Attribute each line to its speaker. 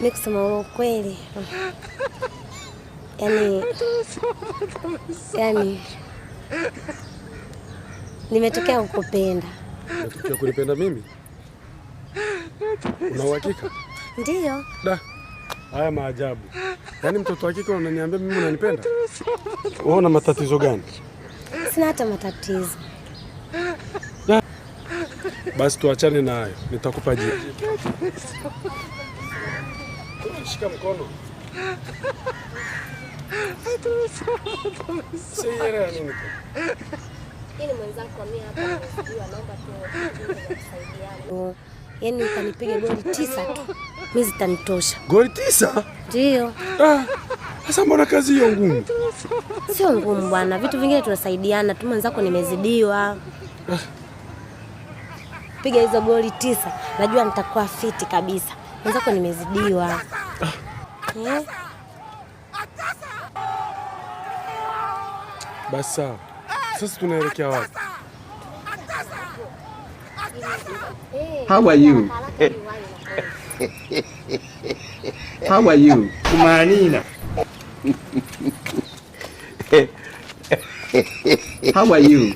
Speaker 1: Mimi kusema ukweli, yani nimetokea kukupenda.
Speaker 2: Umetokea kunipenda mimi? Una uhakika?
Speaker 1: Ndiyo.
Speaker 2: Da. Haya maajabu. Yaani mtoto wa kike unaniambia mimi unanipenda? Wewe una matatizo gani?
Speaker 1: Sina hata matatizo.
Speaker 2: Da. Basi tuachane na hayo. Nitakupa jibu. Shika mkono. Siyera nini?
Speaker 1: Yeye mwenzako mimi hapa naomba tu kusaidiana. Yaani ukanipiga goli 9 tu. Mimi zitanitosha.
Speaker 2: Goli 9?
Speaker 1: Ndio.
Speaker 2: Sasa mbona kazi hiyo ngumu?
Speaker 1: Sio ngumu bwana. Vitu vingine tunasaidiana. Tu mwenzako nimezidiwa. Piga hizo goli 9. Najua nitakuwa fiti kabisa. Mwenzako nimezidiwa.
Speaker 2: Basi sawa. Sasa tunaelekea wapi?
Speaker 3: How are you? How are you? Kumanina. How are you?